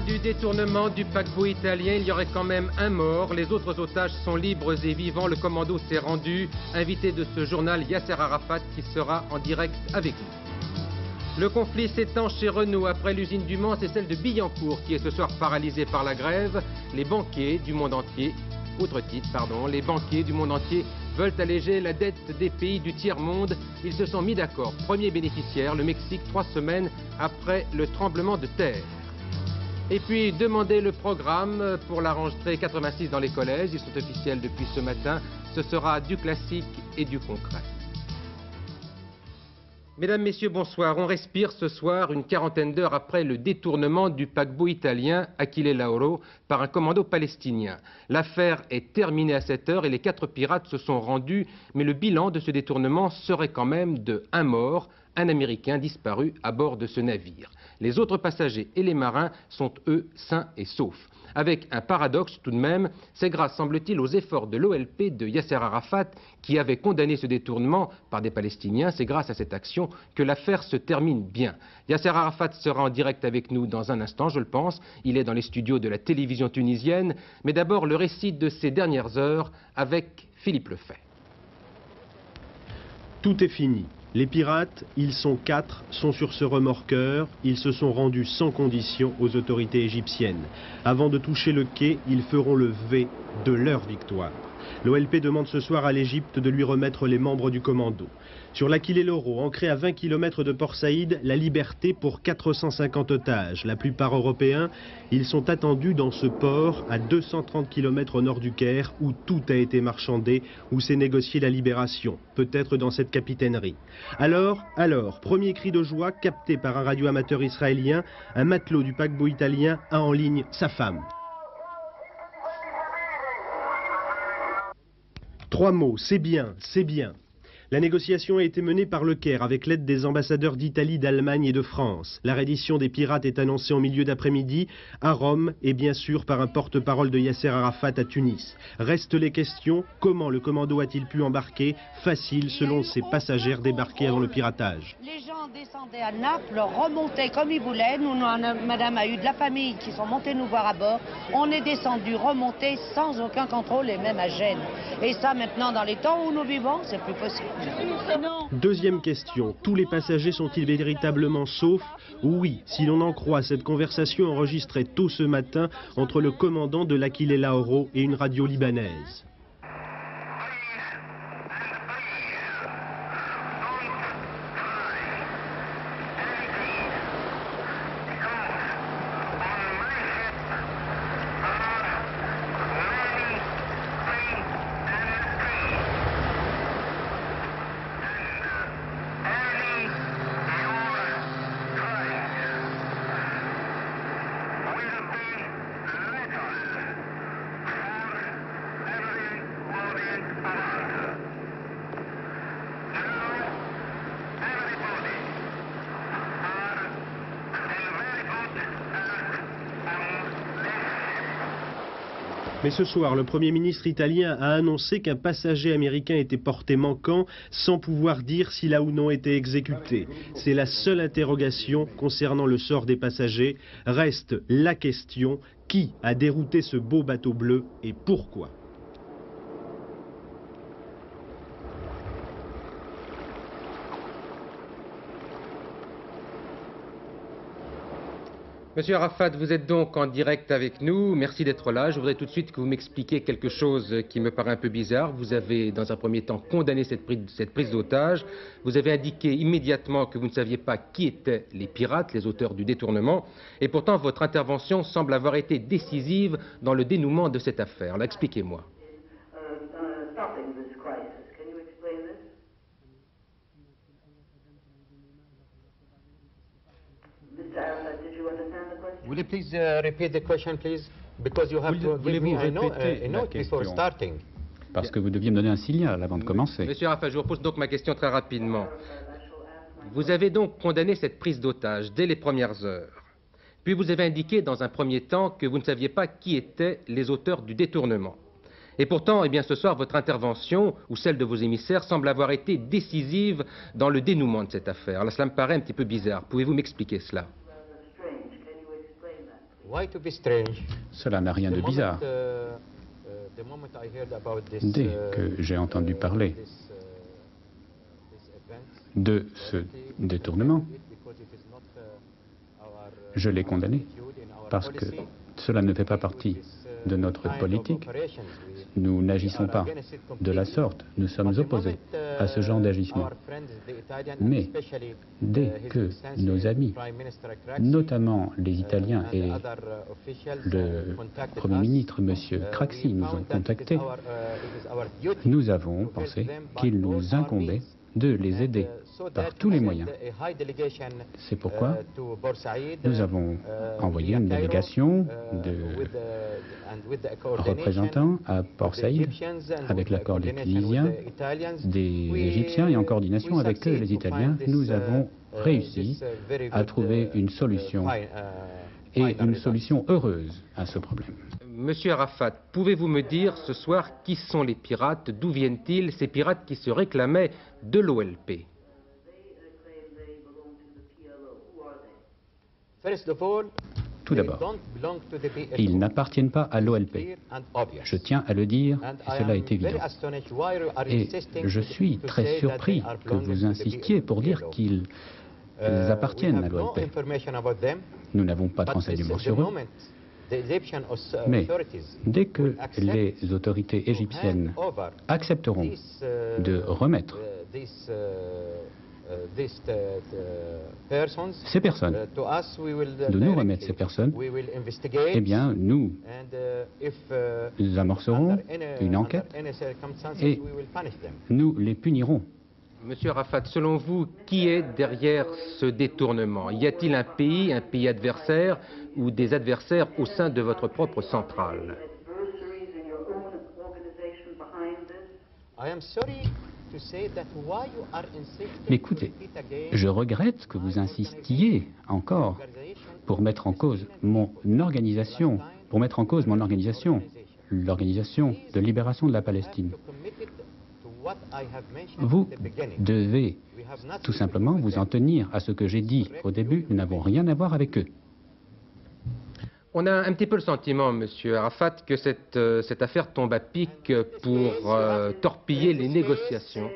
du détournement du paquebot italien, il y aurait quand même un mort. Les autres otages sont libres et vivants. Le commando s'est rendu. Invité de ce journal, Yasser Arafat, qui sera en direct avec nous. Le conflit s'étend chez Renault. Après l'usine du Mans, c'est celle de Billancourt qui est ce soir paralysée par la grève. Les banquiers du monde entier, les banquiers du monde entier veulent alléger la dette des pays du tiers-monde. Ils se sont mis d'accord. Premier bénéficiaire, le Mexique, 3 semaines après le tremblement de terre. Et puis, demandez le programme pour la rentrée 86 dans les collèges. Ils sont officiels depuis ce matin. Ce sera du classique et du concret. Mesdames, Messieurs, bonsoir. On respire ce soir, une quarantaine d'heures après le détournement du paquebot italien Achille Lauro par un commando palestinien. L'affaire est terminée à cette heure et les 4 pirates se sont rendus, mais le bilan de ce détournement serait quand même de 1 mort, un Américain disparu à bord de ce navire. Les autres passagers et les marins sont, eux, sains et saufs. Avec un paradoxe tout de même, c'est grâce, semble-t-il, aux efforts de l'OLP de Yasser Arafat, qui avait condamné ce détournement par des Palestiniens. C'est grâce à cette action que l'affaire se termine bien. Yasser Arafat sera en direct avec nous dans un instant, je le pense. Il est dans les studios de la télévision tunisienne. Mais d'abord, le récit de ces dernières heures avec Philippe Lefebvre. Tout est fini. Les pirates, ils sont 4, sont sur ce remorqueur. Ils se sont rendus sans condition aux autorités égyptiennes. Avant de toucher le quai, ils feront le V de leur victoire. L'OLP demande ce soir à l'Égypte de lui remettre les membres du commando. Sur l'Achille Lauro, ancré à 20 km de Port Saïd, la liberté pour 450 otages. La plupart européens, ils sont attendus dans ce port à 230 km au nord du Caire, où tout a été marchandé, où s'est négociée la libération, peut-être dans cette capitainerie. Alors, premier cri de joie capté par un radioamateur israélien, un matelot du paquebot italien a en ligne sa femme. 3 mots, c'est bien, c'est bien. La négociation a été menée par le Caire avec l'aide des ambassadeurs d'Italie, d'Allemagne et de France. La reddition des pirates est annoncée en milieu d'après-midi à Rome et bien sûr par un porte-parole de Yasser Arafat à Tunis. Restent les questions, comment le commando a-t-il pu embarquer? Facile selon ses passagères débarqués avant le piratage. Les gens descendaient à Naples, remontaient comme ils voulaient. Nous, madame a eu de la famille qui sont montés nous voir à bord. On est descendu, remonté sans aucun contrôle et même à Gênes. Et ça maintenant dans les temps où nous vivons, c'est plus possible. Deuxième question, tous les passagers sont-ils véritablement saufs? Oui, si l'on en croit cette conversation enregistrée tôt ce matin entre le commandant de l'Achille Lauro et une radio libanaise. Mais ce soir, le Premier ministre italien a annoncé qu'un passager américain était porté manquant sans pouvoir dire s'il a ou non été exécuté. C'est la seule interrogation concernant le sort des passagers. Reste la question, qui a dérouté ce beau bateau bleu et pourquoi ? Monsieur Arafat, vous êtes donc en direct avec nous. Merci d'être là. Je voudrais tout de suite que vous m'expliquiez quelque chose qui me paraît un peu bizarre. Vous avez, dans un premier temps, condamné cette prise d'otage. Vous avez indiqué immédiatement que vous ne saviez pas qui étaient les pirates, les auteurs du détournement. Et pourtant, votre intervention semble avoir été décisive dans le dénouement de cette affaire. Alors, expliquez-moi. Will you please repeat the question, please? Because you have to give me a note before starting. Parce que vous deviez me donner un signal avant de commencer. Monsieur Arafat, je vous repose donc ma question très rapidement. Vous avez donc condamné cette prise d'otage dès les premières heures. Puis vous avez indiqué dans un premier temps que vous ne saviez pas qui étaient les auteurs du détournement. Et pourtant, eh bien, ce soir, votre intervention, ou celle de vos émissaires, semble avoir été décisive dans le dénouement de cette affaire. Alors, cela me paraît un petit peu bizarre. Pouvez-vous m'expliquer cela? Cela n'a rien de bizarre. Dès que j'ai entendu parler de ce détournement, je l'ai condamné parce que cela ne fait pas partie de notre politique. Nous n'agissons pas de la sorte. Nous sommes opposés à ce genre d'agissement. Mais dès que nos amis, notamment les Italiens et le Premier ministre, M. Craxi, nous ont contactés, nous avons pensé qu'il nous incombait de les aider par tous les moyens. C'est pourquoi nous avons envoyé une délégation de représentants à Port Saïd, avec l'accord des Tunisiens, des Égyptiens et en coordination avec eux, les Italiens. Nous avons réussi à trouver une solution et une solution heureuse à ce problème. Monsieur Arafat, pouvez-vous me dire ce soir qui sont les pirates, d'où viennent-ils, ces pirates qui se réclamaient de l'OLP? Tout d'abord, ils n'appartiennent pas à l'OLP. Je tiens à le dire, et cela est évident. Et je suis très surpris que vous insistiez pour dire qu'ils appartiennent à l'OLP. Nous n'avons pas de renseignements sur eux. Mais dès que les autorités égyptiennes accepteront de remettre ces personnes, de nous remettre ces personnes, eh bien, nous amorcerons une enquête et nous les punirons. Monsieur Arafat, selon vous, qui est derrière ce détournement? Y a-t-il un pays adversaire ou des adversaires au sein de votre propre centrale? Mais écoutez, je regrette que vous insistiez encore pour mettre en cause mon organisation, l'Organisation de libération de la Palestine. Vous devez tout simplement vous en tenir à ce que j'ai dit au début. Nous n'avons rien à voir avec eux. On a un petit peu le sentiment, Monsieur Arafat, que cette affaire tombe à pic pour torpiller les négociations.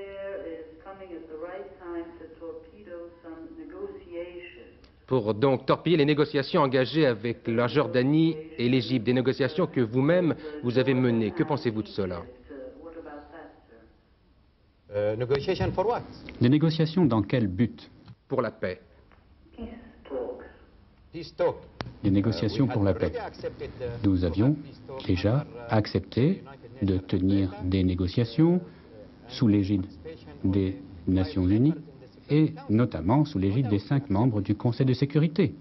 Pour donc torpiller les négociations engagées avec la Jordanie et l'Égypte, des négociations que vous-même vous avez menées. Que pensez-vous de cela? Des négociations dans quel but? Pour la paix. Des négociations pour la paix. Nous avions déjà accepté de tenir des négociations sous l'égide des Nations Unies et notamment sous l'égide des 5 membres du Conseil de sécurité.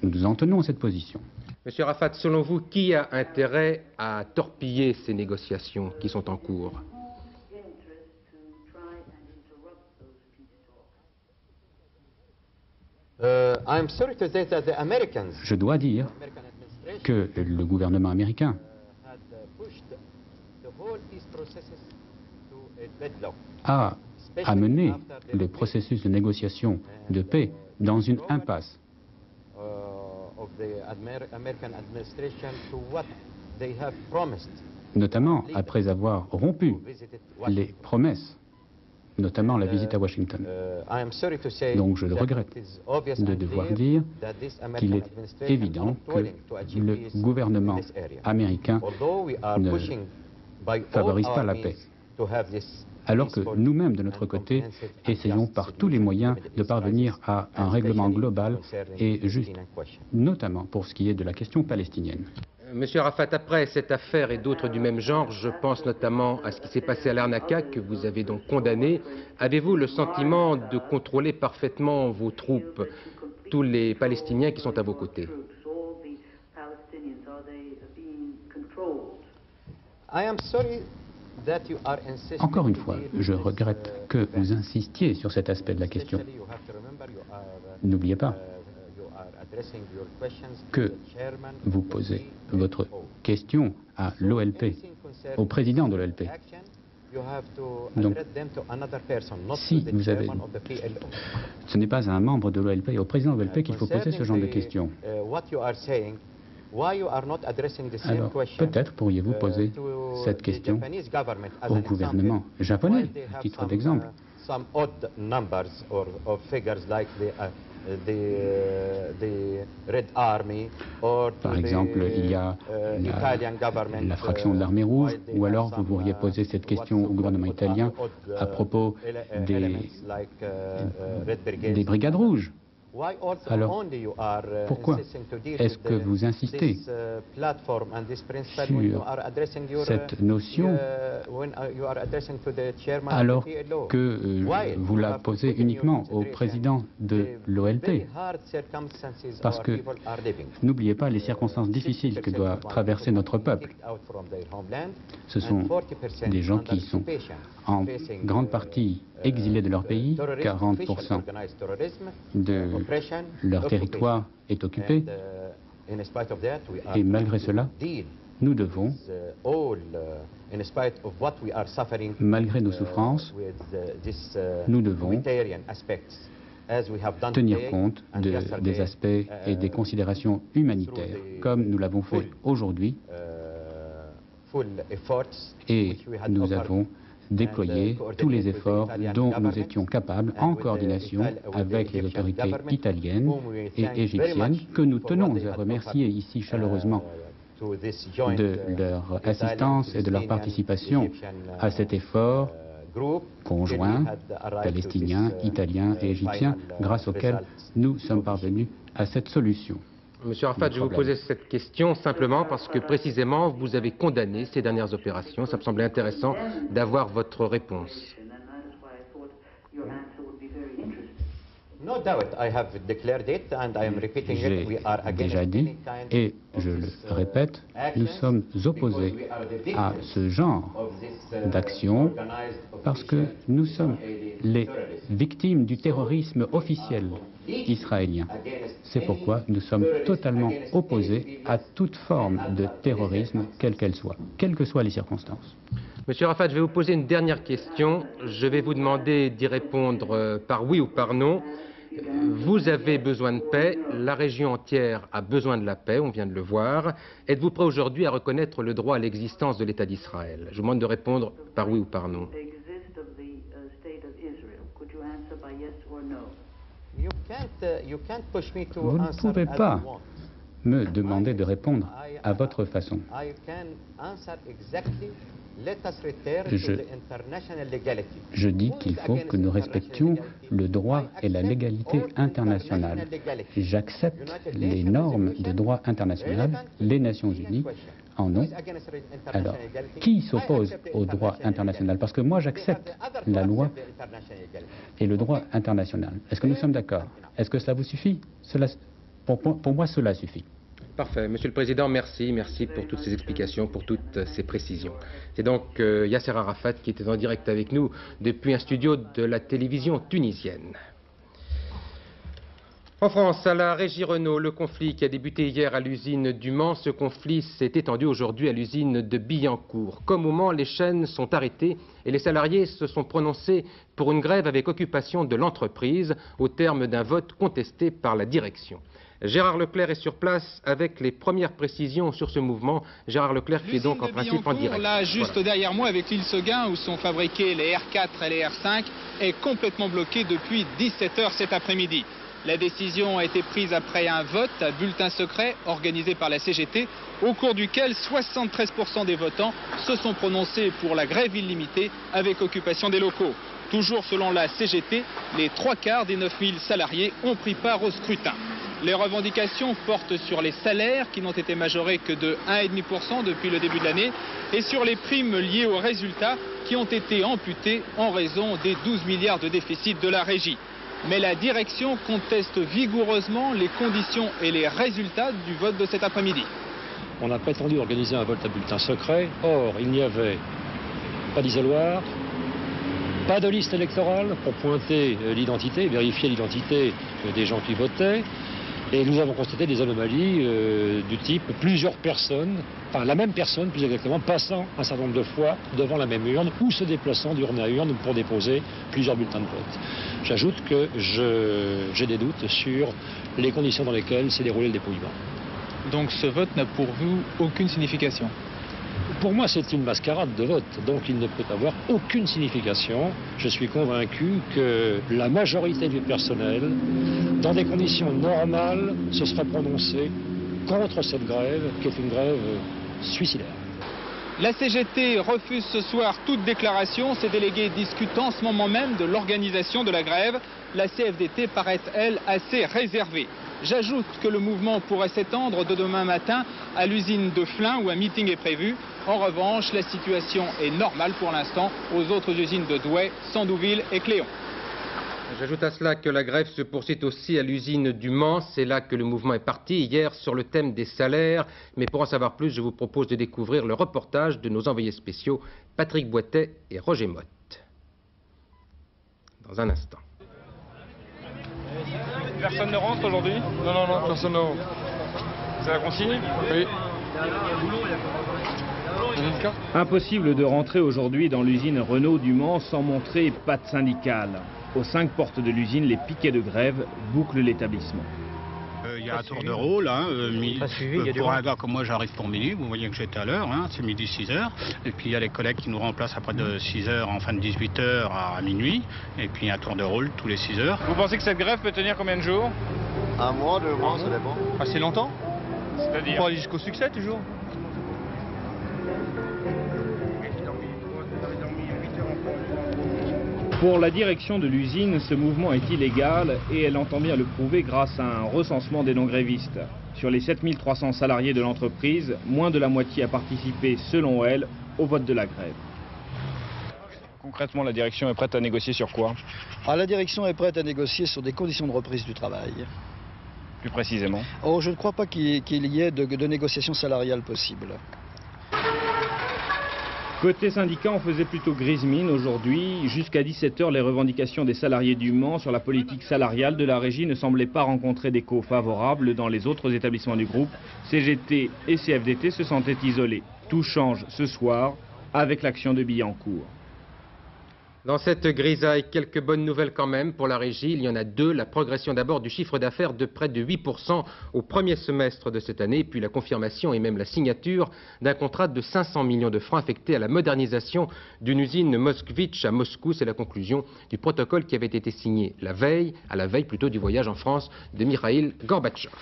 Nous nous en tenons à cette position. Monsieur Arafat, selon vous, qui a intérêt à torpiller ces négociations qui sont en cours? Je dois dire que le gouvernement américain a amené le processus de négociation de paix dans une impasse. Notamment après avoir rompu les promesses, notamment la visite à Washington. Donc je le regrette de devoir dire qu'il est évident que le gouvernement américain ne favorise pas la paix, alors que nous-mêmes, de notre côté, essayons par tous les moyens de parvenir à un règlement global et juste, notamment pour ce qui est de la question palestinienne. Monsieur Arafat, après cette affaire et d'autres du même genre, je pense notamment à ce qui s'est passé à Larnaca, que vous avez donc condamné. Avez-vous le sentiment de contrôler parfaitement vos troupes, tous les Palestiniens qui sont à vos côtés? Encore une fois, je regrette que vous insistiez sur cet aspect de la question. N'oubliez pas que vous posez votre question à l'OLP, au président de l'OLP. Donc, si vous avez... Ce n'est pas à un membre de l'OLP et au président de l'OLP qu'il faut poser ce genre de questions. Alors, peut-être pourriez-vous poser cette question au gouvernement japonais, à titre d'exemple. Par exemple, il y a la fraction de l'armée rouge, ou alors vous pourriez poser cette question au gouvernement italien à propos des brigades rouges. Alors, pourquoi est-ce que vous insistez sur cette notion alors que vous la posez uniquement au président de l'OLP? Parce que, n'oubliez pas les circonstances difficiles que doit traverser notre peuple. Ce sont des gens qui sont en grande partie exilés de leur pays, 40% de leur territoire est occupé, et malgré cela, nous devons, malgré nos souffrances, nous devons tenir compte des aspects et des considérations humanitaires, comme nous l'avons fait aujourd'hui, et nous avons déployer tous les efforts dont nous étions capables en coordination avec les autorités italiennes et égyptiennes que nous tenons à remercier ici chaleureusement de leur assistance et de leur participation à cet effort conjoint palestinien, italien et égyptien grâce auquel nous sommes parvenus à cette solution. Monsieur Arafat, je vais vous poser cette question simplement parce que précisément vous avez condamné ces dernières opérations. Ça me semblait intéressant d'avoir votre réponse. J'ai déjà dit, et je le répète, nous sommes opposés à ce genre d'action parce que nous sommes les victimes du terrorisme officiel israélien. C'est pourquoi nous sommes totalement opposés à toute forme de terrorisme, quelle qu'elle soit, quelles que soient les circonstances. Monsieur Arafat, je vais vous poser une dernière question. Je vais vous demander d'y répondre par oui ou par non. Vous avez besoin de paix, la région entière a besoin de la paix, on vient de le voir. Êtes-vous prêt aujourd'hui à reconnaître le droit à l'existence de l'État d'Israël? Je vous demande de répondre par oui ou par non. Vous ne pouvez pas me demander de répondre à votre façon. Je dis qu'il faut que nous respections le droit et la légalité internationale. J'accepte les normes de droit international, les Nations Unies en ont. Alors, qui s'oppose au droit international? Parce que moi, j'accepte la loi et le droit international. Est-ce que nous sommes d'accord? Est-ce que cela vous suffit? Pour moi, cela suffit. Parfait. Monsieur le Président, merci. Merci pour toutes ces explications, pour toutes ces précisions. C'est donc Yasser Arafat qui était en direct avec nous depuis un studio de la télévision tunisienne. En France, à la Régie Renault, le conflit qui a débuté hier à l'usine du Mans, ce conflit s'est étendu aujourd'hui à l'usine de Billancourt. Comme au Mans, les chaînes sont arrêtées et les salariés se sont prononcés pour une grève avec occupation de l'entreprise au terme d'un vote contesté par la direction. Gérard Leclerc est sur place avec les premières précisions sur ce mouvement. Gérard Leclerc qui est donc en principe en direct. Là, juste derrière moi, avec l'île Seguin, où sont fabriqués les R4 et les R5, est complètement bloqué depuis 17 h cet après-midi. La décision a été prise après un vote à bulletin secret organisé par la CGT, au cours duquel 73% des votants se sont prononcés pour la grève illimitée avec occupation des locaux. Toujours selon la CGT, les 3/4 des 9000 salariés ont pris part au scrutin. Les revendications portent sur les salaires qui n'ont été majorés que de 1,5% depuis le début de l'année et sur les primes liées aux résultats qui ont été amputées en raison des 12 milliards de déficit de la régie. Mais la direction conteste vigoureusement les conditions et les résultats du vote de cet après-midi. On a prétendu organiser un vote à bulletin secret. Or, il n'y avait pas d'isoloir, pas de liste électorale pour pointer l'identité, vérifier l'identité des gens qui votaient. Et nous avons constaté des anomalies du type plusieurs personnes, enfin la même personne plus exactement, passant un certain nombre de fois devant la même urne ou se déplaçant d'urne à urne pour déposer plusieurs bulletins de vote. J'ajoute que j'ai des doutes sur les conditions dans lesquelles s'est déroulé le dépouillement. Donc ce vote n'a pour vous aucune signification? Pour moi, c'est une mascarade de vote, donc il ne peut avoir aucune signification. Je suis convaincu que la majorité du personnel, dans des conditions normales, se serait prononcée contre cette grève, qui est une grève suicidaire. La CGT refuse ce soir toute déclaration. Ses délégués discutent en ce moment même de l'organisation de la grève. La CFDT paraît, elle, assez réservée. J'ajoute que le mouvement pourrait s'étendre de demain matin à l'usine de Flins où un meeting est prévu. En revanche, la situation est normale pour l'instant aux autres usines de Douai, Sandouville et Cléon. J'ajoute à cela que la grève se poursuit aussi à l'usine du Mans. C'est là que le mouvement est parti hier sur le thème des salaires. Mais pour en savoir plus, je vous propose de découvrir le reportage de nos envoyés spéciaux Patrick Boitet et Roger Motte. Dans un instant. Personne ne rentre aujourd'hui? Non, personne ne rentre. C'est la consigne? Oui. Impossible de rentrer aujourd'hui dans l'usine Renault du Mans sans montrer patte syndicale. Aux 5 portes de l'usine, les piquets de grève bouclent l'établissement. Il y a un tour de rôle, pour un gars comme moi j'arrive pour minuit, vous voyez que j'étais à l'heure, c'est midi 6h. Et puis il y a les collègues qui nous remplacent après de 6h, enfin de 18h à minuit. Et puis un tour de rôle tous les 6h. Vous pensez que cette grève peut tenir combien de jours? Un mois, 2 mois, ça dépend. Assez longtemps? C'est-à-dire? Pour aller jusqu'au succès toujours? Pour la direction de l'usine, ce mouvement est illégal et elle entend bien le prouver grâce à un recensement des non-grévistes. Sur les 7300 salariés de l'entreprise, moins de la moitié a participé, selon elle, au vote de la grève. Concrètement, la direction est prête à négocier sur quoi? La direction est prête à négocier sur des conditions de reprise du travail. Plus précisément? Je ne crois pas qu'il y ait de négociations salariales possibles. Côté syndicat, on faisait plutôt grise mine aujourd'hui. Jusqu'à 17h, les revendications des salariés du Mans sur la politique salariale de la régie ne semblaient pas rencontrer d'écho favorable dans les autres établissements du groupe. CGT et CFDT se sentaient isolés. Tout change ce soir avec l'action de Billancourt. Dans cette grisaille, quelques bonnes nouvelles quand même pour la régie. Il y en a 2. La progression d'abord du chiffre d'affaires de près de 8% au premier semestre de cette année, puis la confirmation et même la signature d'un contrat de 500 millions de francs affecté à la modernisation d'une usine Moskvitch à Moscou. C'est la conclusion du protocole qui avait été signé à la veille plutôt du voyage en France de Mikhaïl Gorbatchev.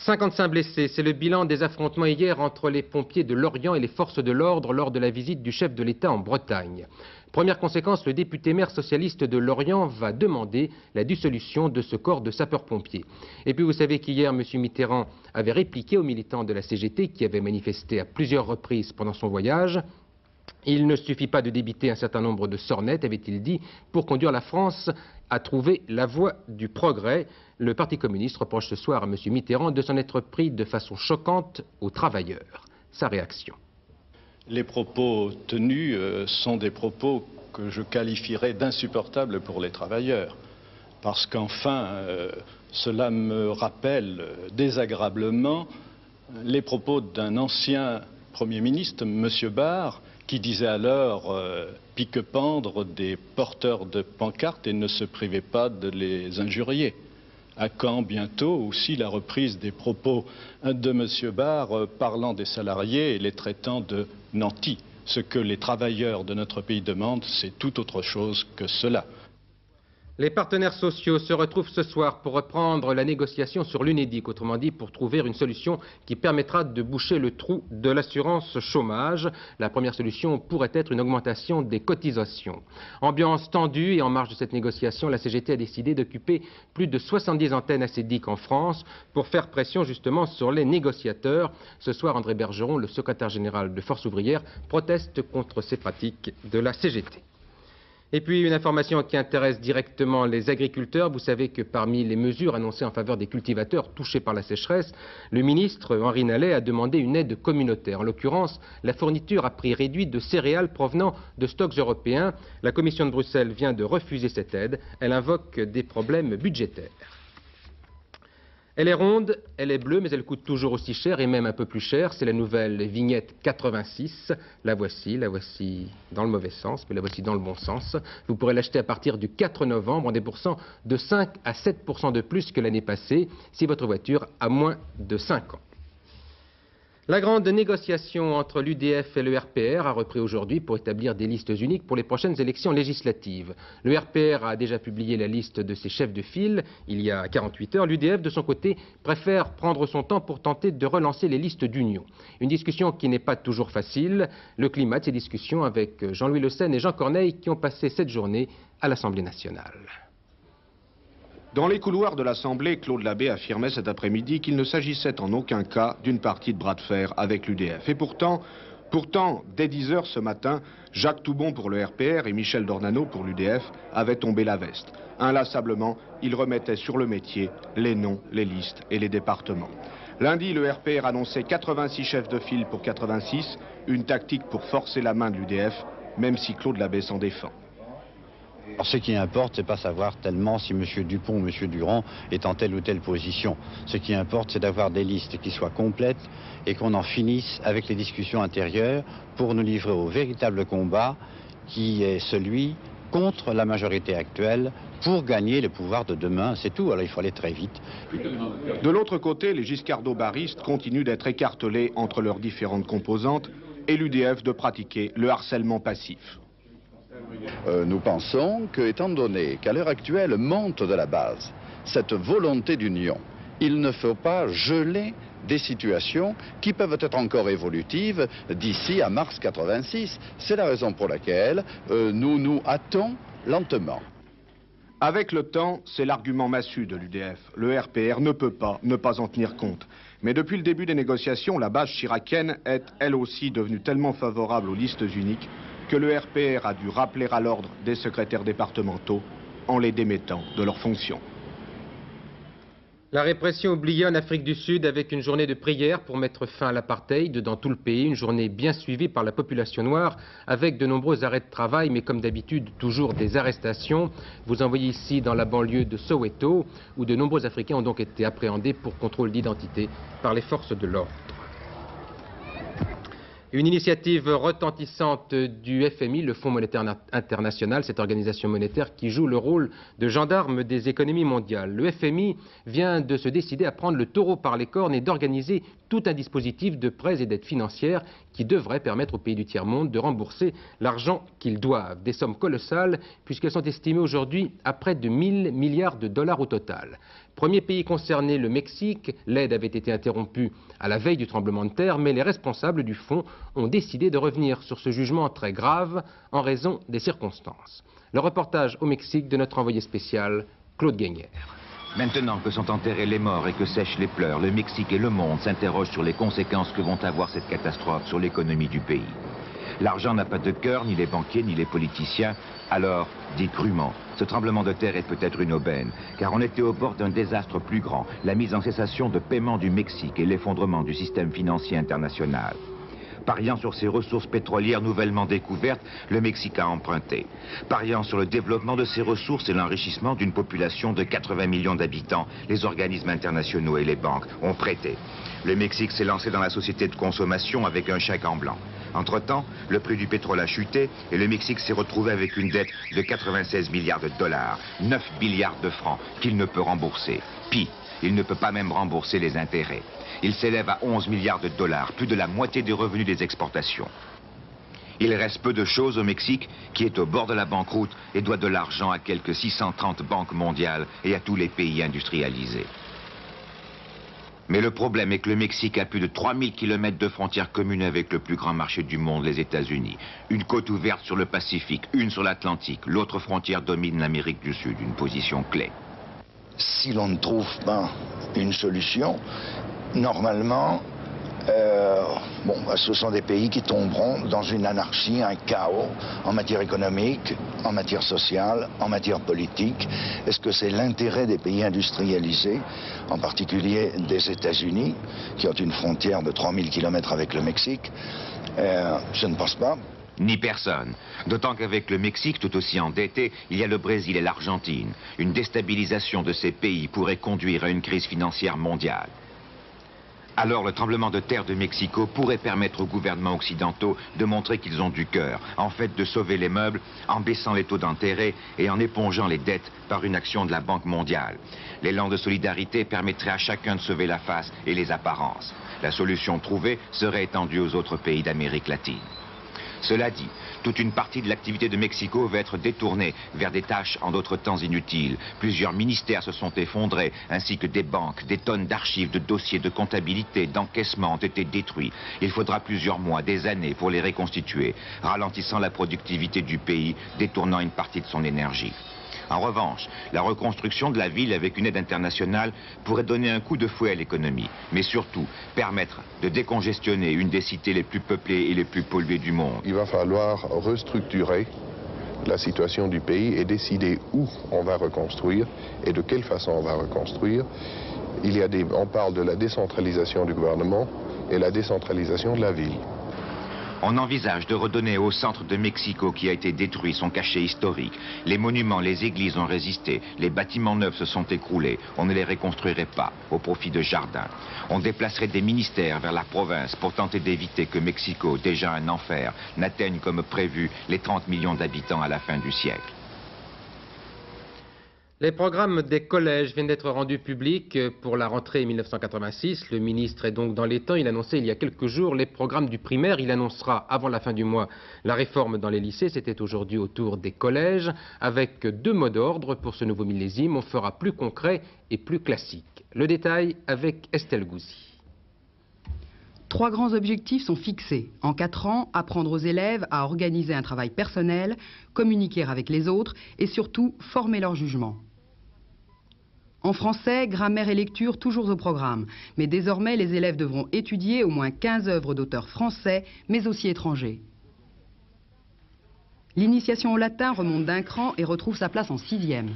55 blessés, c'est le bilan des affrontements hier entre les pompiers de Lorient et les forces de l'ordre lors de la visite du chef de l'État en Bretagne. Première conséquence, le député maire socialiste de Lorient va demander la dissolution de ce corps de sapeurs-pompiers. Et puis vous savez qu'hier, M. Mitterrand avait répliqué aux militants de la CGT qui avaient manifesté à plusieurs reprises pendant son voyage. Il ne suffit pas de débiter un certain nombre de sornettes, avait-il dit, pour conduire la France à trouver la voie du progrès. Le Parti communiste reproche ce soir à M. Mitterrand de s'en être pris de façon choquante aux travailleurs. Sa réaction. Les propos tenus sont des propos que je qualifierais d'insupportables pour les travailleurs. Parce qu'enfin, cela me rappelle désagréablement les propos d'un ancien Premier ministre, M. Barre, qui disait alors pique-pendre des porteurs de pancartes et ne se privait pas de les injurier. À quand bientôt aussi la reprise des propos de M. Barre parlant des salariés et les traitant de nantis. Ce que les travailleurs de notre pays demandent, c'est tout autre chose que cela. Les partenaires sociaux se retrouvent ce soir pour reprendre la négociation sur l'UNEDIC, autrement dit pour trouver une solution qui permettra de boucher le trou de l'assurance chômage. La première solution pourrait être une augmentation des cotisations. Ambiance tendue et en marge de cette négociation, la CGT a décidé d'occuper plus de 70 antennes ACDIC en France pour faire pression justement sur les négociateurs. Ce soir, André Bergeron, le secrétaire général de Force ouvrière, proteste contre ces pratiques de la CGT. Et puis une information qui intéresse directement les agriculteurs. Vous savez que parmi les mesures annoncées en faveur des cultivateurs touchés par la sécheresse, le ministre Henri Nallet a demandé une aide communautaire. En l'occurrence, la fourniture à prix réduit de céréales provenant de stocks européens. La Commission de Bruxelles vient de refuser cette aide. Elle invoque des problèmes budgétaires. Elle est ronde, elle est bleue, mais elle coûte toujours aussi cher et même un peu plus cher. C'est la nouvelle vignette 86. La voici dans le mauvais sens, mais la voici dans le bon sens. Vous pourrez l'acheter à partir du 4 novembre en déboursant de 5 à 7% de plus que l'année passée si votre voiture a moins de 5 ans. La grande négociation entre l'UDF et le RPR a repris aujourd'hui pour établir des listes uniques pour les prochaines élections législatives. Le RPR a déjà publié la liste de ses chefs de file il y a 48 heures. L'UDF, de son côté, préfère prendre son temps pour tenter de relancer les listes d'union. Une discussion qui n'est pas toujours facile. Le climat de ces discussions avec Jean-Louis Le Senne et Jean Corneille qui ont passé cette journée à l'Assemblée nationale. Dans les couloirs de l'Assemblée, Claude Labbé affirmait cet après-midi qu'il ne s'agissait en aucun cas d'une partie de bras de fer avec l'UDF. Et pourtant, dès 10 h ce matin, Jacques Toubon pour le RPR et Michel Dornano pour l'UDF avaient tombé la veste. Inlassablement, ils remettaient sur le métier les noms, les listes et les départements. Lundi, le RPR annonçait 86 chefs de file pour 86, une tactique pour forcer la main de l'UDF, même si Claude Labbé s'en défend. Alors, ce qui importe, c'est pas savoir tellement si M. Dupont ou M. Durand est en telle ou telle position. Ce qui importe, c'est d'avoir des listes qui soient complètes et qu'on en finisse avec les discussions intérieures pour nous livrer au véritable combat qui est celui contre la majorité actuelle pour gagner le pouvoir de demain. C'est tout, alors il faut aller très vite. De l'autre côté, les giscardo-baristes continuent d'être écartelés entre leurs différentes composantes et l'UDF de pratiquer le harcèlement passif. Nous pensons que, étant donné qu'à l'heure actuelle monte de la base cette volonté d'union, il ne faut pas geler des situations qui peuvent être encore évolutives d'ici à mars 86. C'est la raison pour laquelle nous nous hâtons lentement. Avec le temps, c'est l'argument massu de l'UDF. Le RPR ne peut pas ne pas en tenir compte. Mais depuis le début des négociations, la base chiracienne est elle aussi devenue tellement favorable aux listes uniques que le RPR a dû rappeler à l'ordre des secrétaires départementaux en les démettant de leurs fonctions. La répression oubliée en Afrique du Sud avec une journée de prière pour mettre fin à l'apartheid dans tout le pays, une journée bien suivie par la population noire avec de nombreux arrêts de travail, mais comme d'habitude, toujours des arrestations. Vous en voyez ici dans la banlieue de Soweto, où de nombreux Africains ont donc été appréhendés pour contrôle d'identité par les forces de l'ordre. Une initiative retentissante du FMI, le Fonds monétaire international, cette organisation monétaire qui joue le rôle de gendarme des économies mondiales. Le FMI vient de se décider à prendre le taureau par les cornes et d'organiser tout un dispositif de prêts et d'aides financières qui devrait permettre aux pays du tiers-monde de rembourser l'argent qu'ils doivent. Des sommes colossales puisqu'elles sont estimées aujourd'hui à près de 1000 milliards de dollars au total. Premier pays concerné, le Mexique, l'aide avait été interrompue à la veille du tremblement de terre, mais les responsables du fonds ont décidé de revenir sur ce jugement très grave en raison des circonstances. Le reportage au Mexique de notre envoyé spécial, Claude Guénière. Maintenant que sont enterrés les morts et que sèchent les pleurs, le Mexique et le monde s'interrogent sur les conséquences que vont avoir cette catastrophe sur l'économie du pays. L'argent n'a pas de cœur, ni les banquiers, ni les politiciens. Alors, dit crûment, ce tremblement de terre est peut-être une aubaine, car on était au bord d'un désastre plus grand, la mise en cessation de paiement du Mexique et l'effondrement du système financier international. Pariant sur ses ressources pétrolières nouvellement découvertes, le Mexique a emprunté. Pariant sur le développement de ses ressources et l'enrichissement d'une population de 80 millions d'habitants, les organismes internationaux et les banques ont prêté. Le Mexique s'est lancé dans la société de consommation avec un chèque en blanc. Entre-temps, le prix du pétrole a chuté et le Mexique s'est retrouvé avec une dette de 96 milliards de dollars, 9 milliards de francs qu'il ne peut rembourser. Pis, il ne peut pas même rembourser les intérêts. Il s'élève à 11 milliards de dollars, plus de la moitié des revenus des exportations. Il reste peu de choses au Mexique, qui est au bord de la banqueroute et doit de l'argent à quelques 630 banques mondiales et à tous les pays industrialisés. Mais le problème est que le Mexique a plus de 3000 km de frontières communes avec le plus grand marché du monde, les États-Unis. Une côte ouverte sur le Pacifique, une sur l'Atlantique. L'autre frontière domine l'Amérique du Sud, une position clé. Si l'on ne trouve pas une solution, normalement, ce sont des pays qui tomberont dans une anarchie, un chaos en matière économique, en matière sociale, en matière politique. Est-ce que c'est l'intérêt des pays industrialisés, en particulier des États-Unis, qui ont une frontière de 3000 km avec le Mexique? Je ne pense pas. Ni personne. D'autant qu'avec le Mexique tout aussi endetté, il y a le Brésil et l'Argentine. Une déstabilisation de ces pays pourrait conduire à une crise financière mondiale. Alors le tremblement de terre de Mexico pourrait permettre aux gouvernements occidentaux de montrer qu'ils ont du cœur, en fait de sauver les meubles en baissant les taux d'intérêt et en épongeant les dettes par une action de la Banque mondiale. L'élan de solidarité permettrait à chacun de sauver la face et les apparences. La solution trouvée serait étendue aux autres pays d'Amérique latine. Cela dit, toute une partie de l'activité de Mexico va être détournée vers des tâches en d'autres temps inutiles. Plusieurs ministères se sont effondrés, ainsi que des banques. Des tonnes d'archives, de dossiers, de comptabilité, d'encaissement ont été détruits. Il faudra plusieurs mois, des années pour les reconstituer, ralentissant la productivité du pays, détournant une partie de son énergie. En revanche, la reconstruction de la ville avec une aide internationale pourrait donner un coup de fouet à l'économie, mais surtout permettre de décongestionner une des cités les plus peuplées et les plus polluées du monde. Il va falloir restructurer la situation du pays et décider où on va reconstruire et de quelle façon on va reconstruire. On parle de la décentralisation du gouvernement et la décentralisation de la ville. On envisage de redonner au centre de Mexico qui a été détruit son cachet historique. Les monuments, les églises ont résisté, les bâtiments neufs se sont écroulés. On ne les reconstruirait pas au profit de jardins. On déplacerait des ministères vers la province pour tenter d'éviter que Mexico, déjà un enfer, n'atteigne comme prévu les 30 millions d'habitants à la fin du siècle. Les programmes des collèges viennent d'être rendus publics pour la rentrée 1986. Le ministre est donc dans les temps. Il annonçait il y a quelques jours les programmes du primaire. Il annoncera avant la fin du mois la réforme dans les lycées. C'était aujourd'hui au tour des collèges. Avec deux mots d'ordre pour ce nouveau millésime. On fera plus concret et plus classique. Le détail avec Estelle Gouzi. 3 grands objectifs sont fixés. En 4 ans, apprendre aux élèves à organiser un travail personnel, communiquer avec les autres et surtout former leur jugement. En français, grammaire et lecture toujours au programme. Mais désormais, les élèves devront étudier au moins 15 œuvres d'auteurs français, mais aussi étrangers. L'initiation au latin remonte d'un cran et retrouve sa place en 6e.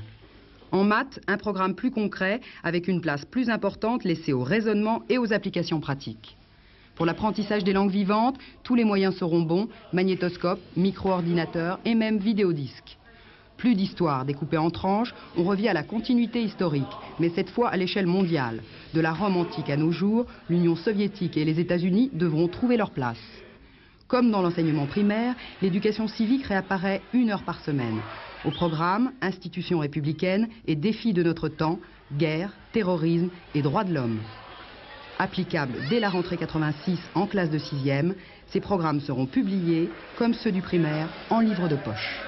En maths, un programme plus concret avec une place plus importante laissée au raisonnement et aux applications pratiques. Pour l'apprentissage des langues vivantes, tous les moyens seront bons, magnétoscope, micro-ordinateur et même vidéodisque. Plus d'histoire découpée en tranches, on revient à la continuité historique, mais cette fois à l'échelle mondiale. De la Rome antique à nos jours, l'Union soviétique et les États-Unis devront trouver leur place. Comme dans l'enseignement primaire, l'éducation civique réapparaît 1 heure par semaine. Au programme, institutions républicaines et défis de notre temps, guerre, terrorisme et droits de l'homme. Applicables dès la rentrée 86 en classe de 6e, ces programmes seront publiés, comme ceux du primaire, en livre de poche.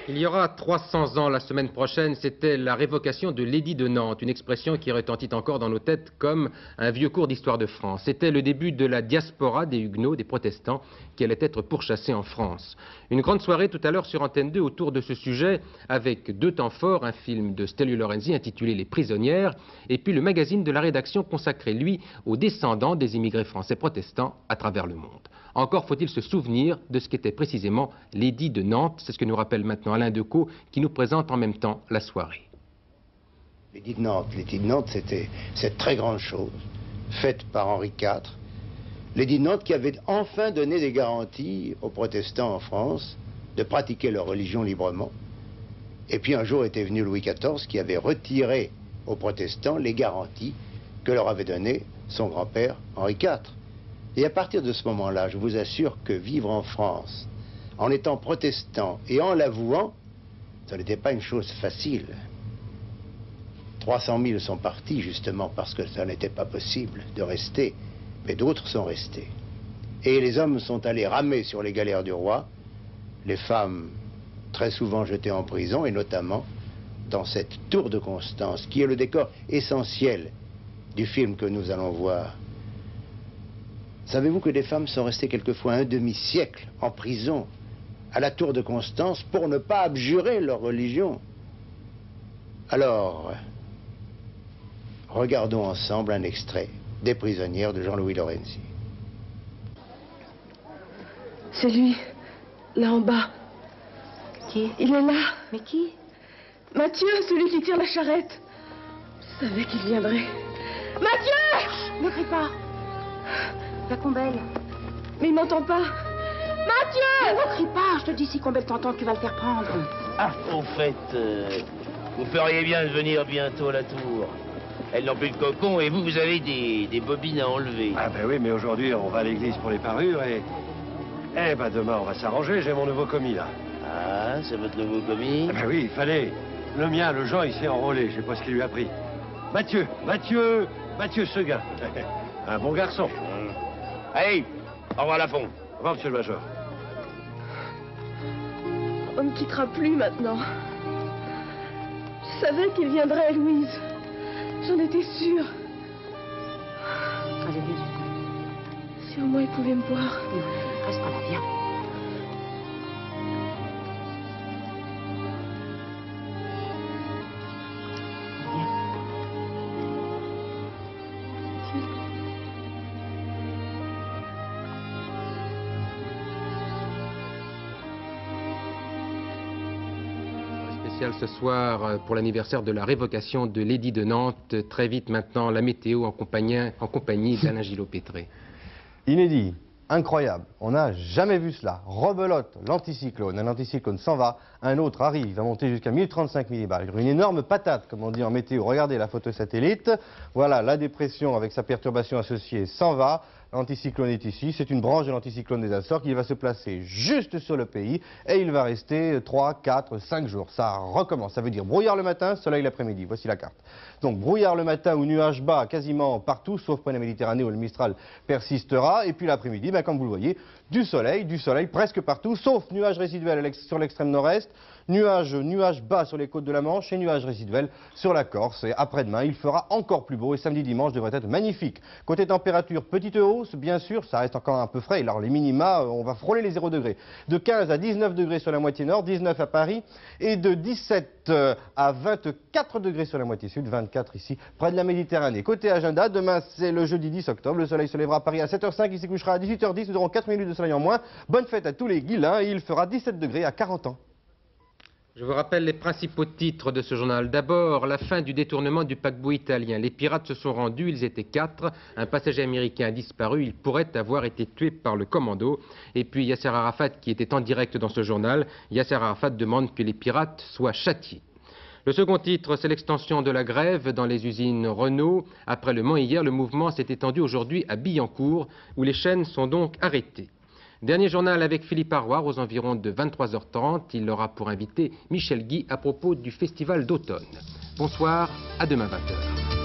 Il y aura 300 ans la semaine prochaine, c'était la révocation de l'édit de Nantes, une expression qui retentit encore dans nos têtes comme un vieux cours d'histoire de France. C'était le début de la diaspora des Huguenots, des protestants, qui allaient être pourchassés en France. Une grande soirée tout à l'heure sur Antenne 2 autour de ce sujet, avec 2 temps forts, un film de Stello Lorenzi intitulé Les prisonnières, et puis le magazine de la rédaction consacré, lui, aux descendants des immigrés français protestants à travers le monde. Encore faut-il se souvenir de ce qu'était précisément l'édit de Nantes. C'est ce que nous rappelle maintenant Alain Decaux, qui nous présente en même temps la soirée. L'édit de Nantes, c'était cette très grande chose, faite par Henri IV. L'édit de Nantes qui avait enfin donné des garanties aux protestants en France de pratiquer leur religion librement. Et puis un jour était venu Louis XIV qui avait retiré aux protestants les garanties que leur avait données son grand-père Henri IV. Et à partir de ce moment-là, je vous assure que vivre en France, en étant protestant et en l'avouant, ça n'était pas une chose facile. 300 000 sont partis justement parce que ça n'était pas possible de rester, mais d'autres sont restés. Et les hommes sont allés ramer sur les galères du roi, les femmes très souvent jetées en prison, et notamment dans cette tour de Constance, qui est le décor essentiel du film que nous allons voir. Savez-vous que des femmes sont restées quelquefois un demi-siècle en prison à la tour de Constance pour ne pas abjurer leur religion? Alors, regardons ensemble un extrait des prisonnières de Jean-Louis Lorenzi. C'est lui, là en bas. Qui? Il est là. Mais qui? Mathieu, celui qui tire la charrette. Je savais qu'il viendrait. Mathieu! Ne crie pas. La Combelle. Mais il m'entend pas. Mathieu! Ne crie pas, je te dis, si Combel t'entend, tu vas le faire prendre. Ah, au fait, vous feriez bien de venir bientôt à la tour. Elles n'ont plus de cocon et vous avez des bobines à enlever. Ah ben oui, mais aujourd'hui, on va à l'église pour les parures et... Eh ben demain, on va s'arranger, j'ai mon nouveau commis, là. Ah, c'est votre nouveau commis? Ah ben oui, il fallait. Le mien, le Jean, il s'est enrôlé, je sais pas ce qu'il lui a pris. Mathieu Seguin. Un bon garçon. Allez, au revoir Lafont. Au revoir, monsieur le major. On ne quittera plus maintenant. Je savais qu'il viendrait, Louise. J'en étais sûre. Allez, viens. Si au moins il pouvait me voir. Reste pas là, viens. Ce soir pour l'anniversaire de la révocation de l'édit de Nantes. Très vite maintenant, la météo en compagnie d'Alain Gillot-Pétré. Inédit, incroyable, on n'a jamais vu cela. Rebelote, l'anticyclone, un anticyclone s'en va, un autre arrive, il va monter jusqu'à 1035 millibarres. Une énorme patate, comme on dit en météo. Regardez la photo satellite, voilà la dépression avec sa perturbation associée s'en va. L'anticyclone est ici, c'est une branche de l'anticyclone des Açores qui va se placer juste sur le pays et il va rester 3, 4, 5 jours. Ça recommence, ça veut dire brouillard le matin, soleil l'après-midi. Voici la carte. Donc brouillard le matin ou nuages bas quasiment partout, sauf près de la Méditerranée où le Mistral persistera. Et puis l'après-midi, comme vous le voyez, du soleil presque partout, sauf nuages résiduels sur l'extrême nord-est, nuages bas sur les côtes de la Manche et nuages résiduels sur la Corse. Et après-demain, il fera encore plus beau et samedi, dimanche devrait être magnifique. Côté température, petite hausse, bien sûr, ça reste encore un peu frais. Alors les minima, on va frôler les 0 degrés. De 15 à 19 degrés sur la moitié nord, 19 à Paris, et de 17 à 24 degrés sur la moitié sud, 24 ici, près de la Méditerranée. Côté agenda, demain c'est le jeudi 10 octobre, le soleil se lèvera à Paris à 7h05, il se couchera à 18h10, nous aurons 4 minutes de soleil en moins. Bonne fête à tous les guilins, et il fera 17 degrés à 40 ans. Je vous rappelle les principaux titres de ce journal. D'abord, la fin du détournement du paquebot italien. Les pirates se sont rendus, ils étaient 4. Un passager américain a disparu, il pourrait avoir été tué par le commando. Et puis Yasser Arafat qui était en direct dans ce journal. Yasser Arafat demande que les pirates soient châtiés. Le second titre, c'est l'extension de la grève dans les usines Renault. Après Le Mans hier, le mouvement s'est étendu aujourd'hui à Billancourt, où les chaînes sont donc arrêtées. Dernier journal avec Philippe Arroir aux environs de 23h30. Il aura pour invité Michel Guy à propos du festival d'automne. Bonsoir, à demain 20h.